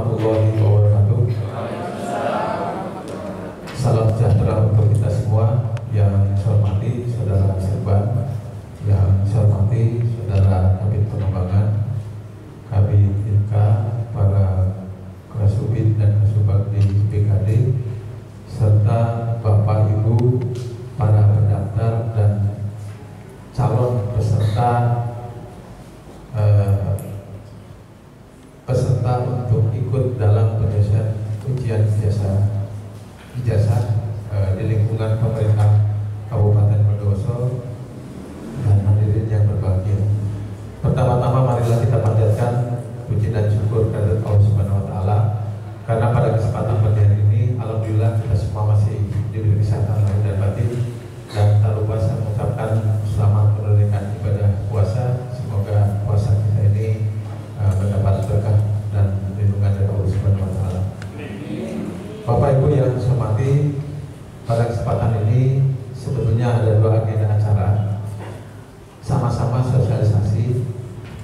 warahmatullahi wabarakatuh. Salam sejahtera untuk kita semua. Yang saya hormati Saudara Sirban, yang saya hormati Saudara Kabid Pengembangan, Kabid Inka, para Kasubid dan Kasubag di BKD, serta Bapak Ibu para pendaftar dan calon peserta untuk ikut dalam penyelesaian ujian ijazah di lingkungan pemerintah Kabupaten Bondowoso dan hadirin yang berbahagia. Pertama-tama marilah kita panjatkan puji dan syukur kepada Allah Subhanahu wa taala karena pada kesempatan pagi hari ini alhamdulillah kita semua masih diberi kesehatan lahir dan batin, dan tak lupa saya mengucapkan selamat menunaikan ibadah puasa. Semoga puasa kita ini mendapat berkah dan lindungan dari Allah Subhanahu wa taala. Bapak Ibu yang saya hormati, pada kesempatan ini sebetulnya ada dua agenda acara, sama-sama sosialisasi.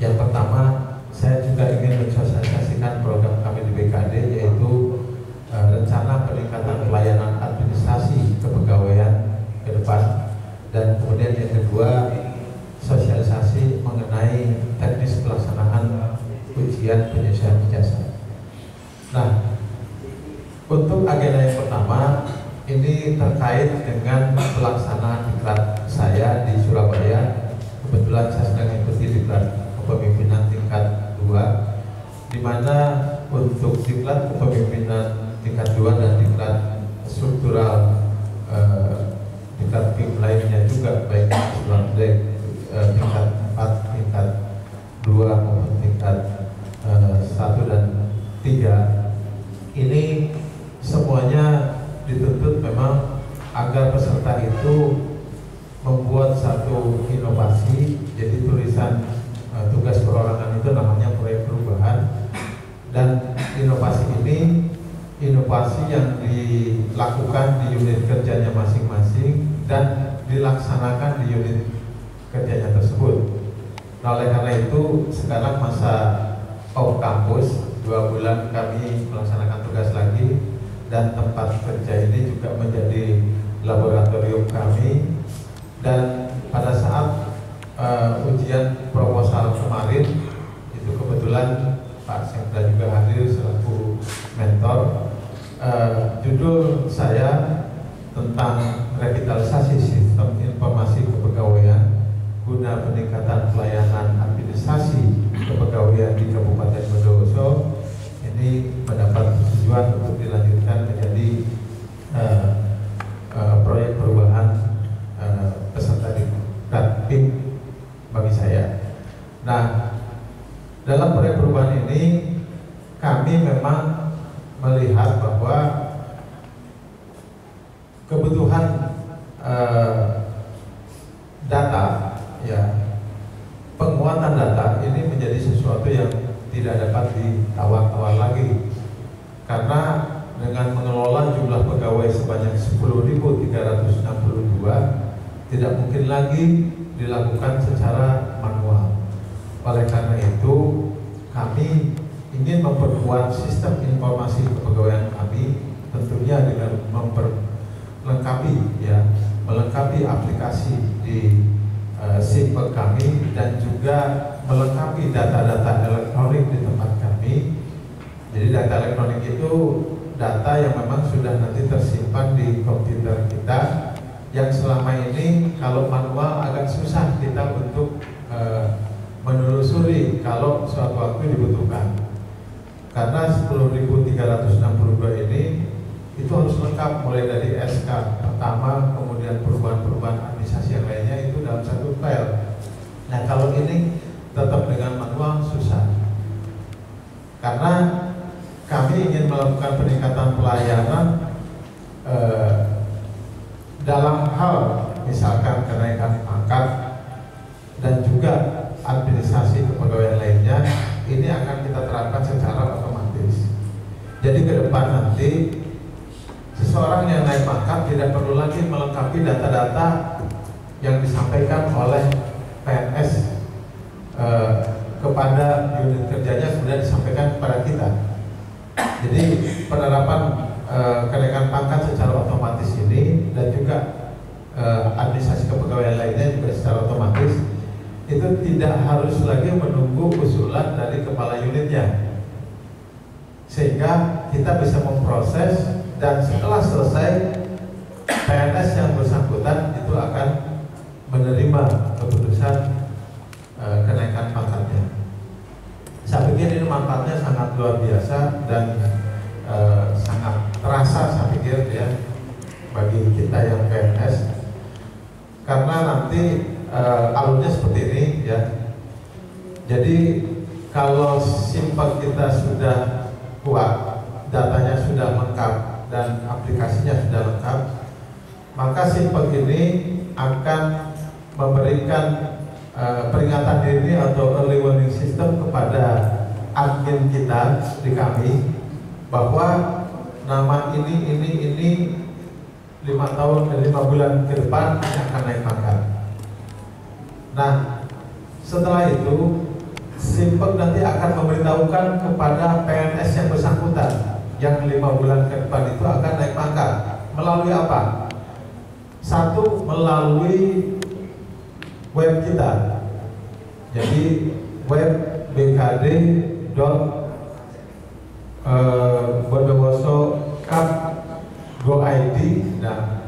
Yang pertama, saya juga ingin mensosialisasikan program kami di BKD, yaitu rencana peningkatan pelayanan administrasi kepegawaian ke depan. Dan kemudian yang kedua, sosialisasi mengenai teknis pelaksanaan ujian penyelesaian ijazah. Nah, untuk agenda yang pertama ini terkait dengan pelaksanaan diklat saya di Surabaya. Kebetulan saya sedang mengikuti diklat kepemimpinan tingkat 2, di mana untuk diklat kepemimpinan tingkat 2 dan diklat struktural tingkat PIM lainnya juga, baik tingkat 4, tingkat 2 maupun tingkat 1 dan 3, ini semuanya dituntut memang agar peserta itu membuat satu inovasi. Jadi tulisan tugas perorangan itu namanya proyek perubahan, dan inovasi ini inovasi yang dilakukan di unit kerjanya masing-masing dan dilaksanakan di unit kerjanya tersebut. Nah, oleh karena itu sekarang masa off kampus 2 bulan kami melaksanakan tugas lagi, dan tempat kerja ini juga menjadi laboratorium kami. Dan pada saat ujian proposal kemarin itu kebetulan Pak Sekda juga hadir selaku mentor. Judul saya tentang revitalisasi sistem informasi kepegawaian guna peningkatan pelayanan administrasi kepegawaian di Kabupaten Bondowoso. Ini mendapat tujuan untuk dilanjutkan menjadi proyek perubahan peserta diklat PIM bagi saya. Nah, dalam proyek perubahan ini kami memang melihat bahwa kebutuhan data, ya, penguatan data ini menjadi sesuatu yang tidak dapat ditawar-tawar lagi, karena dengan mengelola jumlah pegawai sebanyak 10.362 tidak mungkin lagi dilakukan secara manual. Oleh karena itu kami ingin memperkuat sistem informasi kepegawaian kami, tentunya dengan melengkapi aplikasi di SIMPEK kami, dan juga melengkapi data-data elektronik di tempat kami. Jadi data elektronik itu data yang memang sudah nanti tersimpan di komputer kita, yang selama ini kalau manual agak susah kita untuk menelusuri kalau suatu waktu dibutuhkan. Karena 10.362 ini itu harus lengkap, mulai dari SK pertama, kemudian perubahan-perubahan administrasi yang lainnya itu dalam satu file. Nah, kalau ini tetap dengan manual susah. Karena kami ingin melakukan peningkatan pelayanan dalam hal misalkan kenaikan pangkat dan juga administrasi kepegawaian lainnya, ini akan kita terapkan secara otomatis. Jadi ke depan nanti seseorang yang naik pangkat tidak perlu lagi melengkapi data-data yang disampaikan oleh PNS kepada unit kerjanya, kemudian disampaikan kepada kita. tidak harus lagi menunggu usulan dari kepala unitnya, sehingga kita bisa memproses dan setelah selesai PNS yang bersangkutan itu akan menerima keputusan kenaikan pangkatnya. Saya pikir ini manfaatnya sangat luar biasa dan sangat terasa, saya pikir ya, bagi kita yang PNS, karena nanti alurnya seperti ini ya. Jadi kalau simpel kita sudah kuat, datanya sudah lengkap dan aplikasinya sudah lengkap, maka simpel ini akan memberikan peringatan dini atau early warning system kepada admin kita di kami bahwa nama ini 5 bulan ke depan akan naik pangkat. Nah, setelah itu Simpek nanti akan memberitahukan kepada PNS yang bersangkutan yang 5 bulan ke depan itu akan naik pangkat melalui apa? Satu, melalui web kita. Jadi web bkd.bondowoso.go.id. Nah,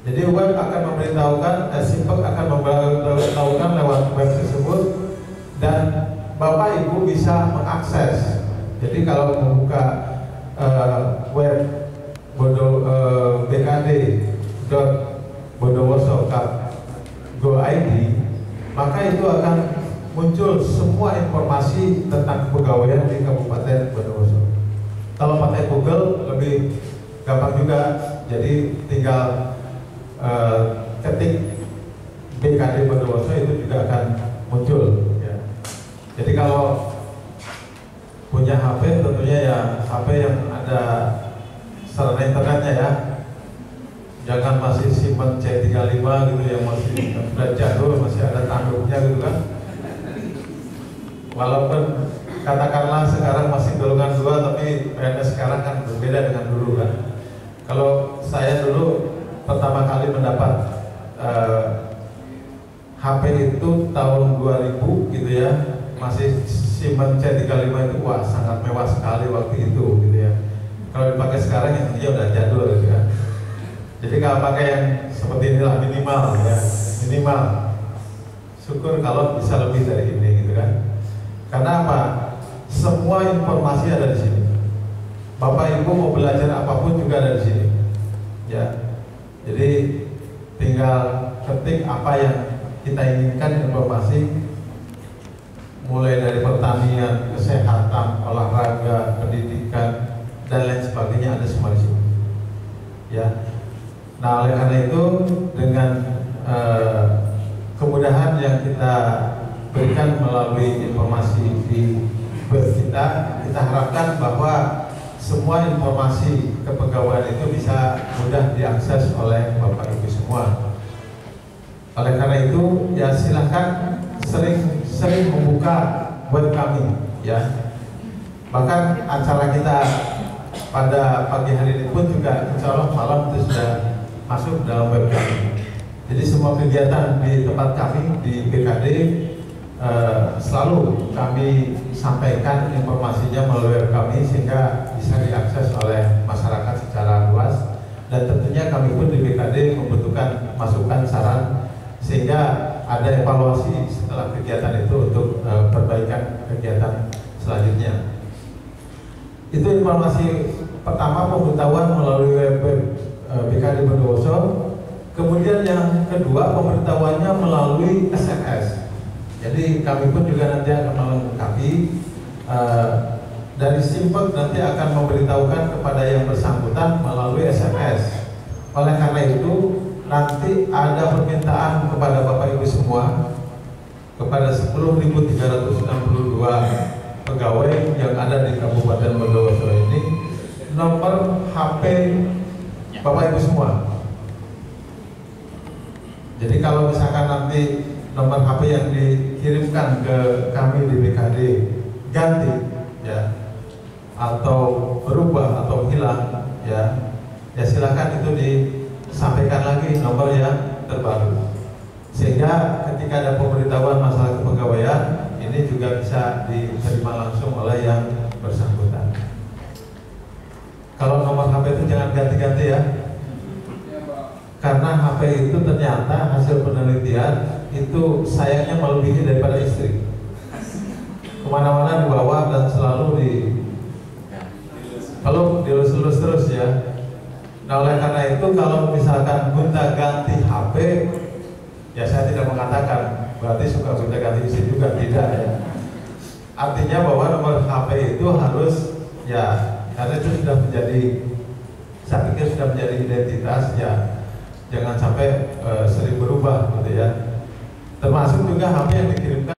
jadi web akan memberitahukan, Simpek akan memberitahukan lewat web tersebut dan Bapak Ibu bisa mengakses. Jadi kalau membuka web bkd.bondowoso.go.id, maka itu akan muncul semua informasi tentang kepegawaian di Kabupaten Bondowoso. Kalau pakai Google lebih gampang juga, jadi tinggal ketik BKD Bondowoso itu juga akan muncul ya. Jadi kalau punya HP tentunya ya HP yang ada sarana internetnya ya, jangan masih simpan C35 gitu yang masih sudah jadul, masih ada tanduknya gitu kan. Walaupun katakanlah sekarang masih golongan 2, tapi PNS sekarang kan berbeda dengan dulu kan. Kalau saya dulu pertama kali mendapat HP itu tahun 2000 gitu ya, masih simpan C35 itu wah sangat mewah sekali waktu itu gitu ya. Kalau dipakai sekarang yang dia udah jadul gitu ya. Jadi kalau pakai yang seperti inilah minimal ya, minimal. Syukur kalau bisa lebih dari ini gitu kan. Karena apa? Semua informasi ada di sini. Bapak Ibu mau belajar apapun juga ada di sini. Ya. Jadi tinggal ketik apa yang kita inginkan informasi, mulai dari pertanian, kesehatan, olahraga, pendidikan dan lain sebagainya ada semua di sini. Ya. Nah, oleh karena itu dengan kemudahan yang kita berikan melalui informasi di web kita harapkan bahwa semua informasi kepegawaian itu bisa mudah diakses oleh Bapak Ibu semua. Oleh karena itu, ya silahkan sering membuka web kami, ya. Bahkan acara kita pada pagi hari ini pun juga insya Allah malam itu sudah masuk dalam web kami. Jadi semua kegiatan di tempat kami di BKD selalu kami sampaikan informasinya melalui web kami sehingga bisa diakses oleh masyarakat secara luas, dan tentunya kami pun di BKD membutuhkan masukan saran sehingga ada evaluasi setelah kegiatan itu untuk perbaikan kegiatan selanjutnya. Itu informasi pertama, pemberitahuan melalui web BKD Bondowoso. Kemudian yang kedua, pemberitahuannya melalui SMS. Jadi kami pun juga nanti akan melengkapi dari Simpek nanti akan memberitahukan kepada yang bersangkutan melalui SMS. Oleh karena itu nanti ada permintaan kepada Bapak Ibu semua, kepada 10.362 pegawai yang ada di Kabupaten Bondowoso ini, nomor HP Bapak Ibu semua. Jadi kalau misalkan nanti nomor HP yang dikirimkan ke kami di BKD ganti ya, atau berubah atau hilang ya silakan itu disampaikan lagi nomor yang terbaru Sehingga ketika ada pemberitahuan masalah kepegawaian, ini juga bisa diterima langsung oleh yang bersangkutan. Kalau nomor HP itu jangan ganti-ganti ya, karena HP itu ternyata hasil penelitian itu sayangnya melebihi daripada istri. Kemana-mana dibawa dan selalu kalau dilus-lus terus ya. Nah oleh karena itu kalau misalkan gonta ganti HP, ya saya tidak mengatakan berarti suka gonta ganti istri juga, tidak ya. Artinya bahwa nomor HP itu harus ya, karena itu sudah menjadi, saya pikir sudah menjadi identitas ya, jangan sampai sering berubah gitu ya. Termasuk juga HP yang dikirimkan